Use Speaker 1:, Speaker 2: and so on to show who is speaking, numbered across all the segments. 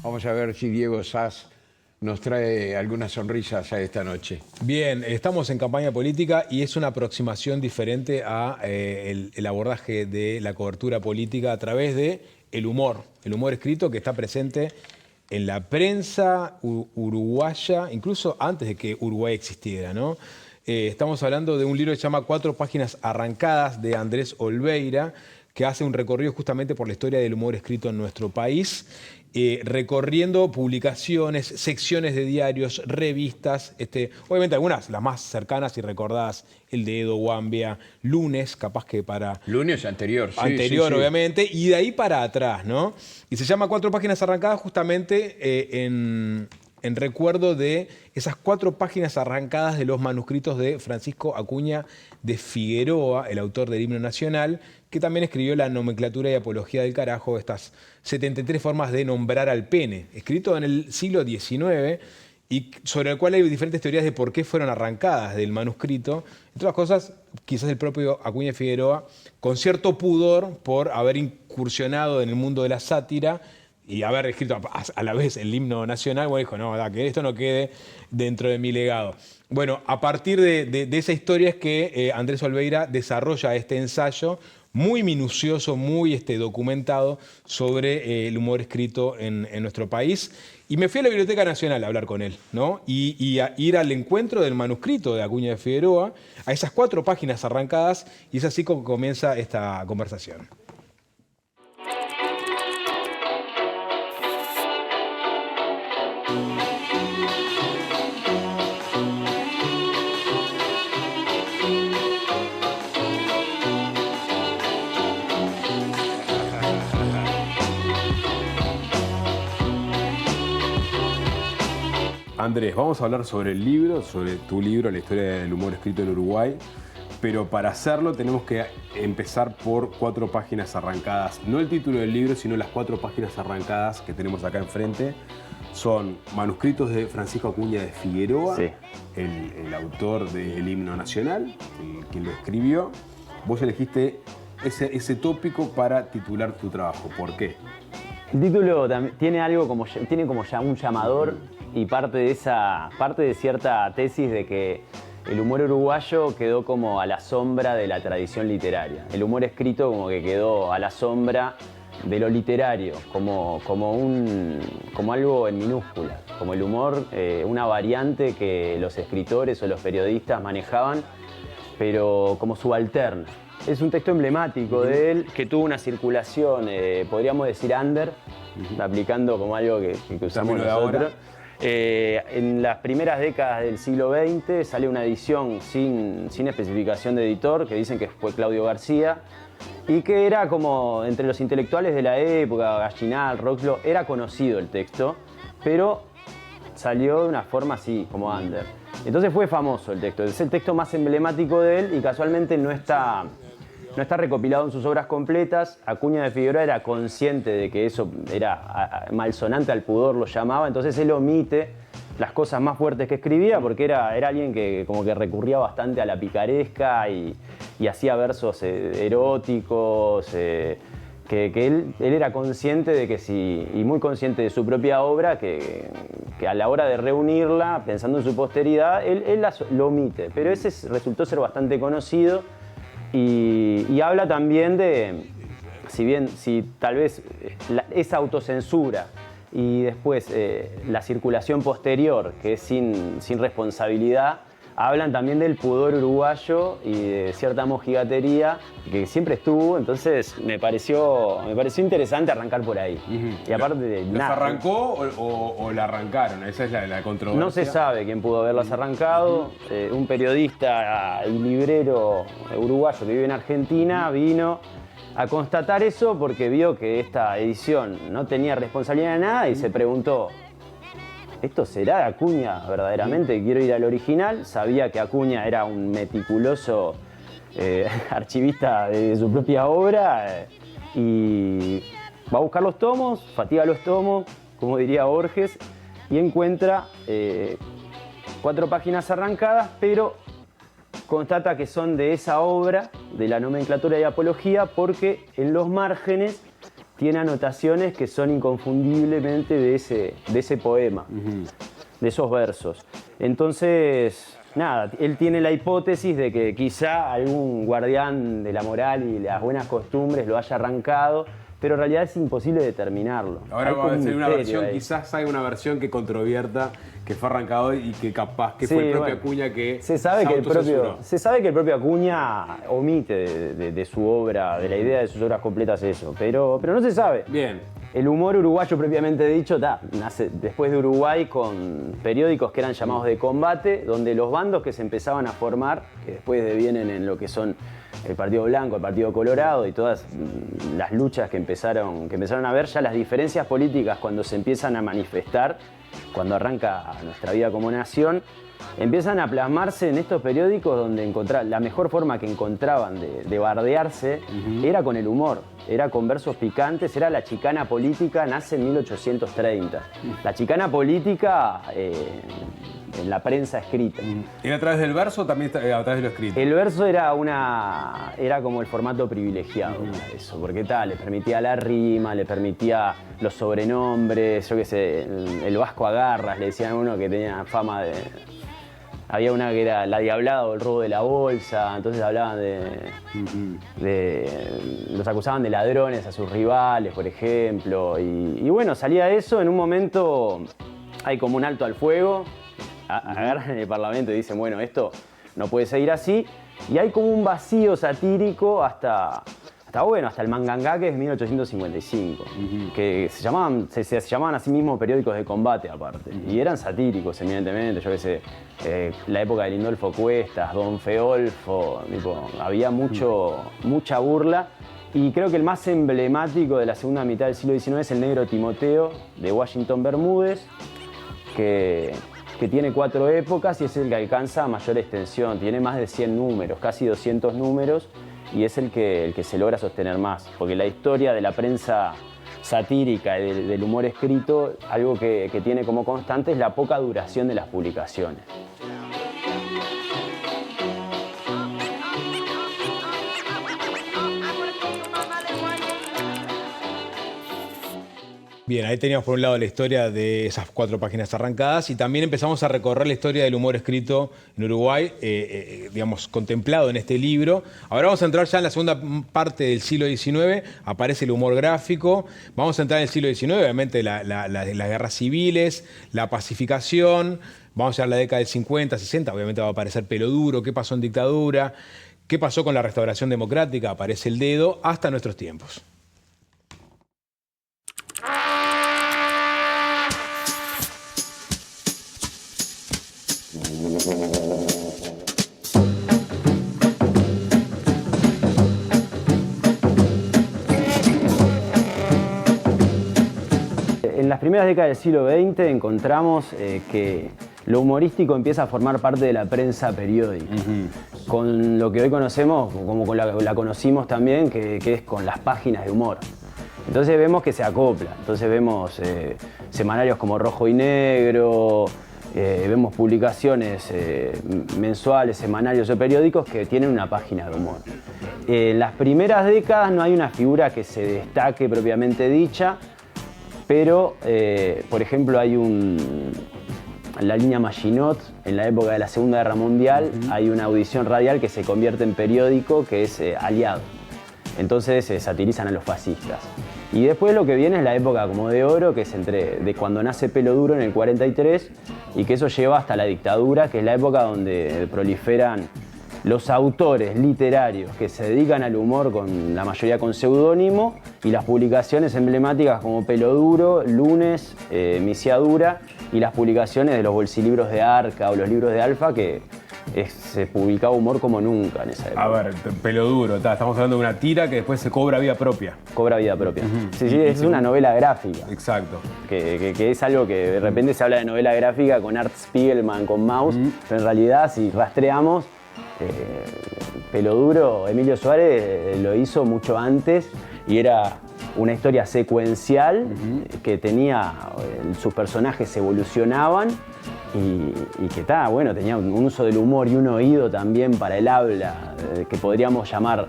Speaker 1: Vamos a ver si Diego Sass nos trae algunas sonrisas a esta noche.
Speaker 2: Bien, estamos en campaña política y es una aproximación diferente a el abordaje de la cobertura política a través de el humor escrito que está presente en la prensa uruguaya, incluso antes de que Uruguay existiera, ¿no? Estamos hablando de un libro que se llama 4 páginas arrancadas de Andrés Olveira, que hace un recorrido justamente por la historia del humor escrito en nuestro país, recorriendo publicaciones, secciones de diarios, revistas, obviamente algunas, las más cercanas y recordadas, el de Edo Guambia, Lunes, capaz que para...
Speaker 1: Lunes anterior, sí.
Speaker 2: Anterior,
Speaker 1: sí.
Speaker 2: obviamente, y de ahí para atrás, ¿no? Y se llama 4 páginas arrancadas justamente en recuerdo de esas 4 páginas arrancadas de los manuscritos de Francisco Acuña de Figueroa, el autor del himno nacional, que también escribió La nomenclatura y apología del carajo, estas 73 formas de nombrar al pene, escrito en el siglo XIX y sobre el cual hay diferentes teorías de por qué fueron arrancadas del manuscrito. Entre otras cosas, quizás el propio Acuña de Figueroa, con cierto pudor por haber incursionado en el mundo de la sátira y haber escrito a la vez el himno nacional, bueno, dijo, no, que esto no quede dentro de mi legado. Bueno, a partir de esa historia es que Andrés Olveira desarrolla este ensayo muy minucioso, muy documentado sobre el humor escrito en nuestro país. Y me fui a la Biblioteca Nacional a hablar con él, ¿no? Y a ir al encuentro del manuscrito de Acuña de Figueroa, a esas 4 páginas arrancadas, y es así como comienza esta conversación. Andrés, vamos a hablar sobre el libro, sobre tu libro, la historia del humor escrito en Uruguay, pero para hacerlo tenemos que empezar por 4 páginas arrancadas. No el título del libro, sino las 4 páginas arrancadas que tenemos acá enfrente. Son manuscritos de Francisco Acuña de Figueroa, sí, el autor del himno nacional, quien lo escribió. Vos elegiste ese tópico para titular tu trabajo. ¿Por qué?
Speaker 3: El título tiene como ya un llamador y parte de cierta tesis de que el humor uruguayo quedó como a la sombra de la tradición literaria. El humor escrito como que quedó a la sombra de lo literario, como algo en minúscula, como el humor, una variante que los escritores o los periodistas manejaban, pero como subalterna. Es un texto emblemático de él, que tuvo una circulación, podríamos decir under, aplicando como algo que usamos nosotros. En las primeras décadas del siglo XX sale una edición sin especificación de editor, que dicen que fue Claudio García, y que era como entre los intelectuales de la época, Gallinal, Roxlo, era conocido el texto, pero salió de una forma así, como under. Entonces fue famoso el texto, es el texto más emblemático de él y casualmente no está recopilado en sus obras completas. Acuña de Figueroa era consciente de que eso era malsonante al pudor, lo llamaba, entonces él omite las cosas más fuertes que escribía porque era alguien que como que recurría bastante a la picaresca y hacía versos eróticos, que él era consciente de que y muy consciente de su propia obra, que a la hora de reunirla, pensando en su posteridad, él lo omite, pero ese resultó ser bastante conocido. Y habla también de, si tal vez esa autocensura y después la circulación posterior, que es sin responsabilidad, hablan también del pudor uruguayo y de cierta mojigatería que siempre estuvo, entonces me pareció interesante arrancar por ahí. Y aparte de
Speaker 2: nada. ¿Los arrancó o la arrancaron? Esa es la controversia.
Speaker 3: No se sabe quién pudo haberlas arrancado. Un periodista y librero uruguayo que vive en Argentina vino a constatar eso porque vio que esta edición no tenía responsabilidad de nada y se preguntó: ¿esto será de Acuña verdaderamente? Quiero ir al original. Sabía que Acuña era un meticuloso archivista de su propia obra y va a buscar los tomos, fatiga los tomos, como diría Borges, y encuentra 4 páginas arrancadas, pero constata que son de esa obra, de la nomenclatura y apología, porque en los márgenes tiene anotaciones que son inconfundiblemente de ese poema, de esos versos. Entonces, nada, él tiene la hipótesis de que quizá algún guardián de la moral y las buenas costumbres lo haya arrancado, pero en realidad es imposible determinarlo.
Speaker 4: Ahora
Speaker 3: Hay
Speaker 4: va a
Speaker 3: como
Speaker 4: ser
Speaker 3: un
Speaker 4: una
Speaker 3: misterio
Speaker 4: versión,
Speaker 3: ahí.
Speaker 4: quizás hay una versión que controvierta, que fue arrancado y que capaz que fue el propio Acuña que
Speaker 3: se sabe que
Speaker 4: autocensuró.
Speaker 3: se sabe que el propio Acuña omite de su obra, de la idea de sus obras completas eso, pero no se sabe.
Speaker 4: Bien.
Speaker 3: El humor uruguayo propiamente dicho nace después de Uruguay con periódicos que eran llamados de combate, donde los bandos que se empezaban a formar, que después devienen en lo que son el Partido Blanco, el Partido Colorado y todas las luchas que empezaron a ver, ya las diferencias políticas cuando se empiezan a manifestar, cuando arranca nuestra vida como nación, empiezan a plasmarse en estos periódicos donde la mejor forma que encontraban de bardearse era con el humor, era con versos picantes, era la chicana política, nace en 1830. La chicana política en la prensa escrita.
Speaker 4: ¿Era a través del verso o también a través de lo escrito?
Speaker 3: El verso era como el formato privilegiado para eso, porque le permitía la rima, le permitía los sobrenombres, yo qué sé, el Vasco Agarras, le decían a uno que tenía fama de... Había una que era la diablada o el robo de la bolsa, entonces hablaban los acusaban de ladrones a sus rivales, por ejemplo, y bueno, salía eso, en un momento hay como un alto al fuego, agarran en el Parlamento y dicen, bueno, esto no puede seguir así, y hay como un vacío satírico hasta el Mangangá, que es 1855, que se llamaban a sí mismos periódicos de combate aparte, y eran satíricos eminentemente, yo qué sé, la época de Lindolfo Cuestas, Don Feolfo, había mucha burla, y creo que el más emblemático de la segunda mitad del siglo XIX es el Negro Timoteo, de Washington Bermúdez, que tiene 4 épocas y es el que alcanza mayor extensión, tiene más de 100 números, casi 200 números, y es el que se logra sostener más, porque la historia de la prensa satírica y del humor escrito, algo que tiene como constante es la poca duración de las publicaciones.
Speaker 2: Bien, ahí teníamos por un lado la historia de esas 4 páginas arrancadas y también empezamos a recorrer la historia del humor escrito en Uruguay, digamos, contemplado en este libro. Ahora vamos a entrar ya en la segunda parte del siglo XIX, aparece el humor gráfico, vamos a entrar en el siglo XIX, obviamente las guerras civiles, la pacificación, vamos a ir a la década del 50, 60, obviamente va a aparecer Pelo Duro, qué pasó en dictadura, qué pasó con la restauración democrática, aparece El Dedo, hasta nuestros tiempos.
Speaker 3: En las primeras décadas del siglo XX encontramos que lo humorístico empieza a formar parte de la prensa periódica, con lo que hoy conocemos, como la conocimos también, que es con las páginas de humor. Entonces vemos que se acopla, entonces vemos semanarios como Rojo y Negro, vemos publicaciones mensuales, semanarios o periódicos que tienen una página de humor. En las primeras décadas no hay una figura que se destaque propiamente dicha, pero, por ejemplo, hay la línea Maginot, en la época de la Segunda Guerra Mundial, hay una audición radial que se convierte en periódico, que es Aliado. Entonces satirizan a los fascistas. Y después lo que viene es la época como de oro, que es de cuando nace Pelo Duro en el 43, y que eso lleva hasta la dictadura, que es la época donde proliferan los autores literarios que se dedican al humor, con la mayoría con seudónimo, y las publicaciones emblemáticas como Pelo Duro, Lunes, Misiadura, y las publicaciones de los bolsilibros de Arca o los libros de Alfa, que se publicaba humor como nunca en esa época.
Speaker 4: A ver, Pelo Duro, estamos hablando de una tira que después se cobra vida propia.
Speaker 3: Cobra vida propia. Sí, es una novela gráfica.
Speaker 4: Exacto.
Speaker 3: Que es algo que de repente se habla de novela gráfica con Art Spiegelman, con Maus, pero en realidad si rastreamos, Pelo Duro, Emilio Suárez lo hizo mucho antes y era una historia secuencial que tenía, sus personajes evolucionaban y que tenía un uso del humor y un oído también para el habla, que podríamos llamar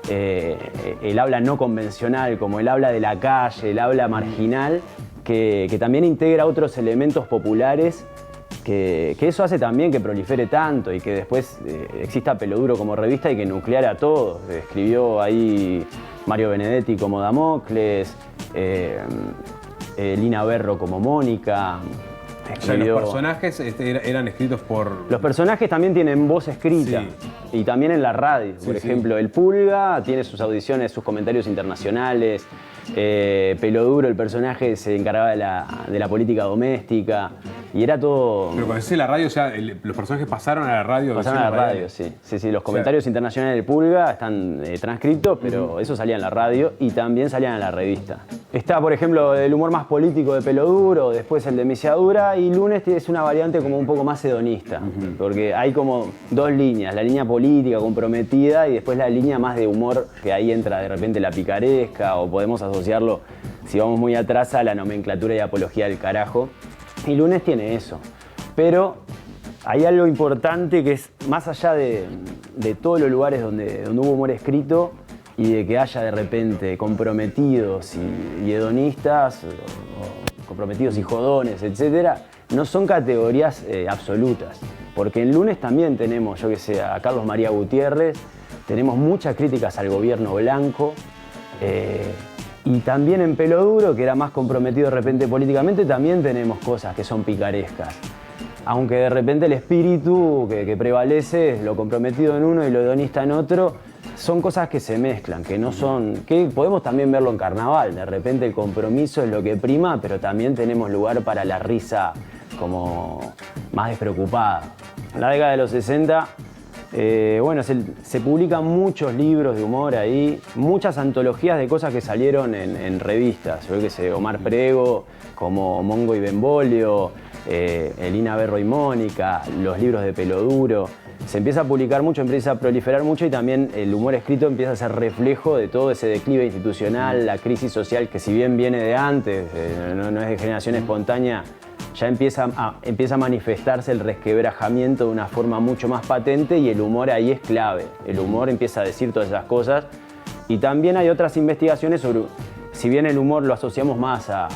Speaker 3: el habla no convencional, como el habla de la calle, el habla marginal, que también integra otros elementos populares, que eso hace también que prolifere tanto y que después exista Peloduro como revista y que nucleara a todos. Escribió ahí Mario Benedetti como Damocles, Lina Berro como Mónica.
Speaker 4: O sea, los personajes eran escritos por...
Speaker 3: Los personajes también tienen voz escrita, y también en la radio. Por ejemplo, el Pulga tiene sus audiciones, sus comentarios internacionales. Peloduro, el personaje, se encargaba de la política doméstica. Y era todo...
Speaker 4: Pero cuando decís la radio, o sea, los personajes pasaron a la radio.
Speaker 3: Pasaron a la radio, sí. Los comentarios internacionales del Pulga están transcritos, pero eso salía en la radio y también salían en la revista. Está, por ejemplo, el humor más político de Peloduro, después el de Misiadura, y Lunes es una variante como un poco más hedonista, porque hay como dos líneas, la línea política comprometida y después la línea más de humor, que ahí entra de repente la picaresca, o podemos asociarlo, si vamos muy atrás, a la nomenclatura y apología del carajo. Y Lunes tiene eso, pero hay algo importante que es, más allá de todos los lugares donde hubo humor escrito y de que haya de repente comprometidos y hedonistas, o comprometidos y jodones, etc., no son categorías absolutas, porque en Lunes también tenemos, yo que sé, a Carlos María Gutiérrez, tenemos muchas críticas al gobierno blanco, y también en Peloduro, que era más comprometido de repente políticamente, también tenemos cosas que son picarescas. Aunque de repente el espíritu que prevalece es lo comprometido en uno y lo hedonista en otro, son cosas que se mezclan, que no son... que podemos también verlo en Carnaval, de repente el compromiso es lo que prima, pero también tenemos lugar para la risa como más despreocupada. En la década de los 60... se publican muchos libros de humor ahí, muchas antologías de cosas que salieron en revistas. Yo qué sé, Omar Prego, como Mongo y Benvolio, Lina Berro y Mónica, los libros de Peloduro. Se empieza a publicar mucho, empieza a proliferar mucho y también el humor escrito empieza a ser reflejo de todo ese declive institucional, la crisis social que si bien viene de antes, no es de generación espontánea, ya empieza a manifestarse el resquebrajamiento de una forma mucho más patente y el humor ahí es clave. El humor empieza a decir todas esas cosas y también hay otras investigaciones sobre, si bien el humor lo asociamos más a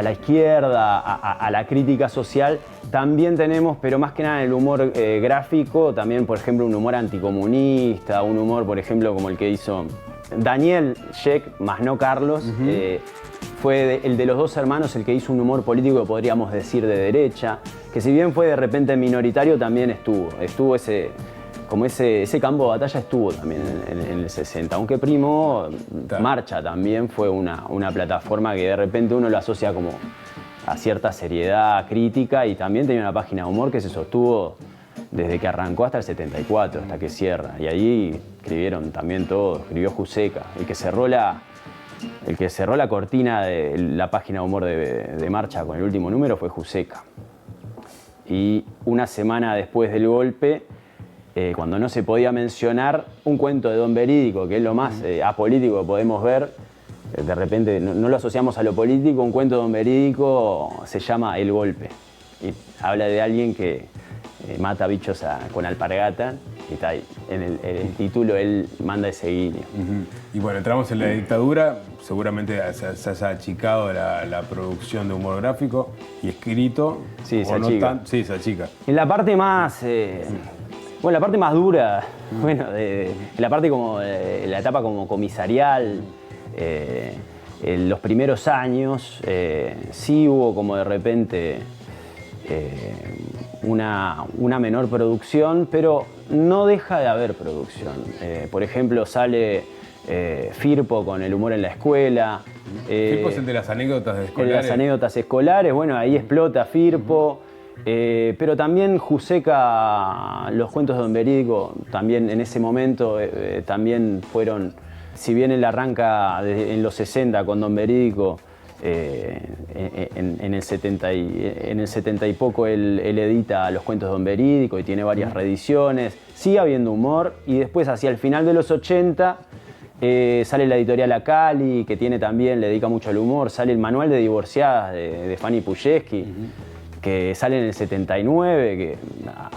Speaker 3: la izquierda, a la crítica social, también tenemos, pero más que nada el humor gráfico, también por ejemplo un humor anticomunista, un humor por ejemplo como el que hizo Daniel Sheck, más no Carlos, fue el de los dos hermanos el que hizo un humor político que podríamos decir de derecha, que si bien fue de repente minoritario también estuvo ese campo de batalla estuvo también en el 60, aunque Primo, Marcha también fue una plataforma que de repente uno lo asocia como a cierta seriedad crítica y también tenía una página de humor que se sostuvo desde que arrancó hasta el 74, hasta que cierra, y ahí escribieron también todos, escribió Juseca, el que cerró la cortina de la página de humor de Marcha con el último número fue Juseca. Y una semana después del golpe, cuando no se podía mencionar un cuento de Don Verídico, que es lo más apolítico que podemos ver, de repente no lo asociamos a lo político, un cuento de Don Verídico se llama El Golpe. Y habla de alguien que mata bichos con alpargata, y está ahí. En el título él manda ese guiño.
Speaker 4: Y bueno, entramos en la dictadura, seguramente se ha achicado la producción de humor gráfico y escrito.
Speaker 3: Sí, se achica.
Speaker 4: Sí, se achica.
Speaker 3: En la parte más... la parte más dura, la parte como la etapa como comisarial, en los primeros años, sí hubo como de repente una menor producción, pero no deja de haber producción. Por ejemplo, sale Firpo con el humor en la escuela.
Speaker 4: Firpo es el de las anécdotas escolares.
Speaker 3: El de las anécdotas escolares, bueno, ahí explota Firpo. Pero también Juseca, los cuentos de Don Verídico, también en ese momento también fueron, si bien él arranca en los 60 con Don Verídico, en el 70 y poco él edita los cuentos de Don Verídico y tiene varias reediciones, sigue habiendo humor y después hacia el final de los 80 sale la editorial Acali, que tiene también, le dedica mucho al humor, sale el manual de divorciadas de Fanny Pujeski, que sale en el 79, que,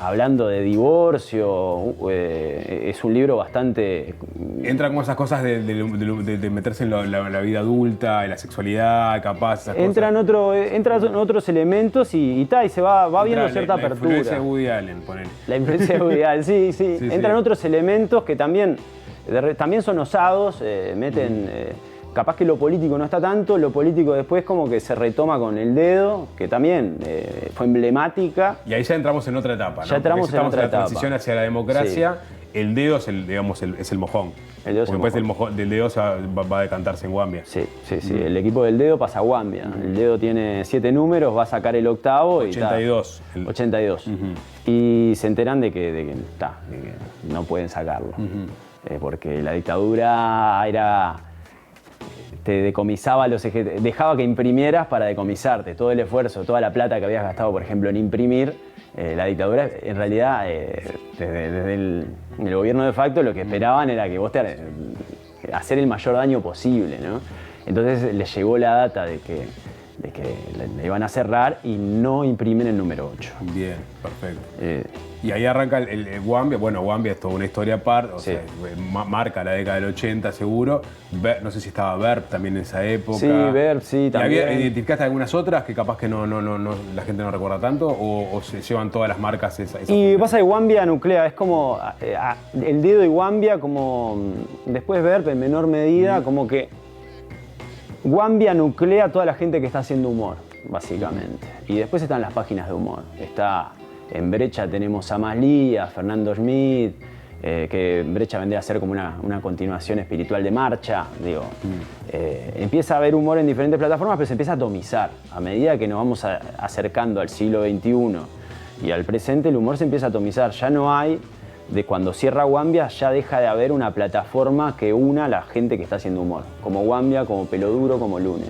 Speaker 3: hablando de divorcio, es un libro bastante...
Speaker 4: Entra con esas cosas de meterse en la vida adulta, en la sexualidad, capaz, esas
Speaker 3: Entran otros elementos y se va viendo cierta
Speaker 4: la
Speaker 3: apertura.
Speaker 4: influencia de Woody Allen, ponele.
Speaker 3: La influencia de Woody Allen, sí. Entran otros elementos que también son osados, meten... capaz que lo político no está tanto, lo político después como que se retoma con El Dedo, que también fue emblemática.
Speaker 4: Y ahí ya entramos en otra etapa, ¿no?
Speaker 3: Ya entramos en otra
Speaker 4: la
Speaker 3: etapa.
Speaker 4: transición hacia la democracia. El Dedo es el mojón.
Speaker 3: El Dedo es el
Speaker 4: Después
Speaker 3: mojón.
Speaker 4: del Dedo va a decantarse en Guambia.
Speaker 3: Sí. El equipo del Dedo pasa a Guambia. El Dedo tiene 7 números, va a sacar el octavo
Speaker 4: 82.
Speaker 3: y 82. Y se enteran de que no pueden sacarlo. Porque la dictadura te decomisaba dejaba que imprimieras para decomisarte. Todo el esfuerzo, toda la plata que habías gastado, por ejemplo, en imprimir, la dictadura, en realidad, desde el gobierno de facto, lo que esperaban era que vos hacer el mayor daño posible, ¿no? Entonces les llegó la data de que le iban a cerrar y no imprimen el número 8.
Speaker 4: Bien, perfecto. Y ahí arranca el Guambia. Bueno, Guambia es toda una historia aparte, o sea, marca la década del 80 seguro. No sé si estaba Verb también en esa época.
Speaker 3: Sí, Verb, sí, también.
Speaker 4: ¿Identificaste algunas otras que capaz que la gente no recuerda tanto o se llevan todas las marcas esas?
Speaker 3: Y pasa que Guambia nuclea, es como El Dedo y Guambia, como después Verb en menor medida, como que Guambia nuclea a toda la gente que está haciendo humor, básicamente. Y después están las páginas de humor. En Brecha tenemos a Masli, a Fernando Schmidt, que Brecha vendría a ser como una continuación espiritual de Marcha. Empieza a haber humor en diferentes plataformas, pero se empieza a atomizar. A medida que nos vamos acercando al siglo XXI y al presente, el humor se empieza a atomizar. Ya no hay, de cuando cierra Guambia, ya deja de haber una plataforma que una a la gente que está haciendo humor. Como Guambia, como Peloduro, como Lunes.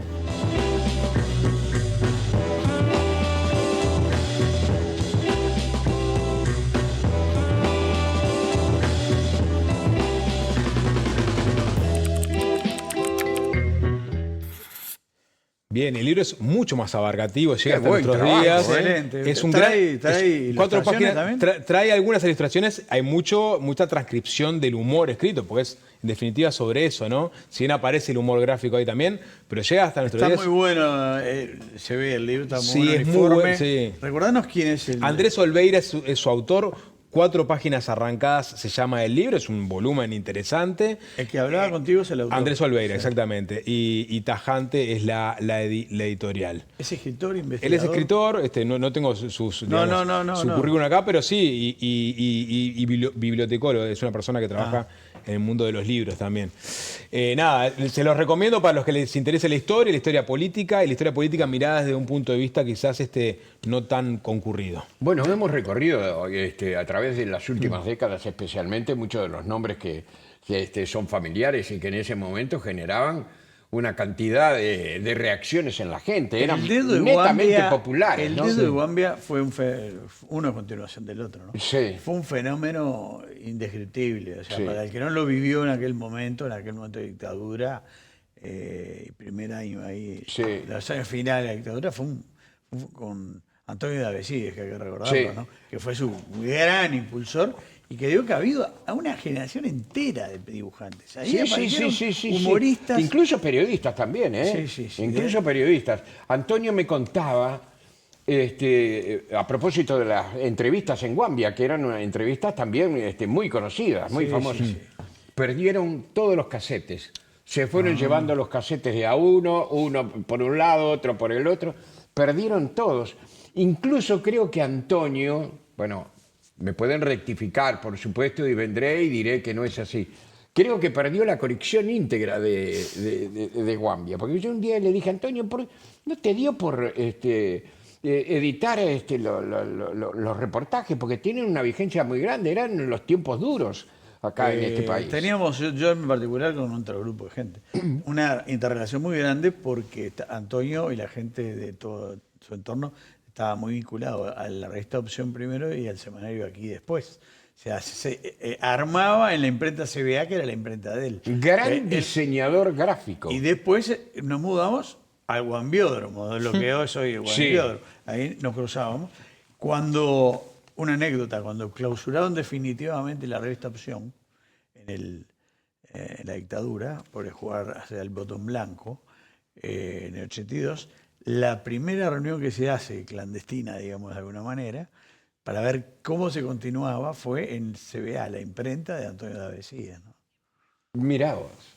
Speaker 2: Bien, el libro es mucho más abarcativo, llega
Speaker 1: Qué
Speaker 2: hasta
Speaker 1: buen
Speaker 2: nuestros
Speaker 1: trabajo,
Speaker 2: días.
Speaker 5: excelente.
Speaker 2: Es un
Speaker 5: Trae
Speaker 2: es 4
Speaker 5: ilustraciones
Speaker 2: páginas,
Speaker 5: también.
Speaker 2: trae algunas ilustraciones, hay mucha transcripción del humor escrito, porque es en definitiva sobre eso, ¿no? Si bien aparece el humor gráfico ahí también, pero llega hasta nuestros
Speaker 5: Está
Speaker 2: días.
Speaker 5: muy bueno, se ve el libro, está muy
Speaker 2: Sí,
Speaker 5: bueno,
Speaker 2: es muy
Speaker 5: uniforme.
Speaker 2: bueno, sí.
Speaker 5: Recordanos quién es el...
Speaker 2: Andrés Olveira es su autor. 4 páginas arrancadas se llama el libro, es un volumen interesante.
Speaker 5: El que hablaba contigo es el autor.
Speaker 2: Andrés Olveira,
Speaker 5: Sí.
Speaker 2: exactamente. Y Tajante es la editorial.
Speaker 5: Es escritor, investigador.
Speaker 2: Él es escritor, no tengo su currículum acá, pero sí, y bibliotecólogo, es una persona que trabaja en el mundo de los libros también. Nada, se los recomiendo para los que les interese la historia política, y la historia política mirada desde un punto de vista quizás no tan concurrido.
Speaker 1: Bueno, hemos recorrido a través de las últimas décadas especialmente muchos de los nombres que son familiares y que en ese momento generaban una cantidad de reacciones en la gente. Eran netamente populares.
Speaker 5: El
Speaker 1: ¿no?
Speaker 5: Dedo de Guambia fue uno a continuación del otro, ¿no?
Speaker 1: Sí.
Speaker 5: Fue un fenómeno indescriptible. O sea,
Speaker 1: Sí.
Speaker 5: para el que no lo vivió en aquel momento de dictadura, primer año ahí,
Speaker 1: Sí.
Speaker 5: los años finales de la dictadura, fue con Antonio Davecides, que hay que recordarlo,
Speaker 1: Sí.
Speaker 5: ¿no? Que fue su gran impulsor y que dio cabida a una generación entera de dibujantes. Ahí aparecieron humoristas.
Speaker 1: Incluso periodistas también, ¿eh?
Speaker 5: Sí.
Speaker 1: Incluso periodistas. Antonio me contaba, a propósito de las entrevistas en Guambia, que eran unas entrevistas también muy conocidas, muy famosas.
Speaker 5: sí.
Speaker 1: Perdieron todos los casetes. Se fueron llevando los casetes de a uno por un lado, otro por el otro. Perdieron todos. Incluso creo que Antonio, bueno, me pueden rectificar, por supuesto, y vendré y diré que no es así. Creo que perdió la colección íntegra de Guambia. Porque yo un día le dije, Antonio, ¿no te dio por editar los reportajes? Porque tienen una vigencia muy grande, eran los tiempos duros acá en este país.
Speaker 5: Teníamos, yo en particular con otro grupo de gente, una interrelación muy grande porque Antonio y la gente de todo su entorno estaba muy vinculado a la revista Opción primero y al semanario Aquí después. O sea, se armaba en la imprenta CBA, que era la imprenta de él.
Speaker 1: Gran diseñador gráfico.
Speaker 5: Y después nos mudamos al Guambiódromo, de lo que hoy soy el
Speaker 1: Sí.
Speaker 5: Guambiódromo. Ahí nos cruzábamos. Una anécdota, cuando clausuraron definitivamente la revista Opción en la dictadura, por jugar hacia el botón blanco, en el 82, la primera reunión que se hace, clandestina, digamos, de alguna manera, para ver cómo se continuaba, fue en CBA, la imprenta de Antonio Davecida, ¿no?
Speaker 1: Mirá vos.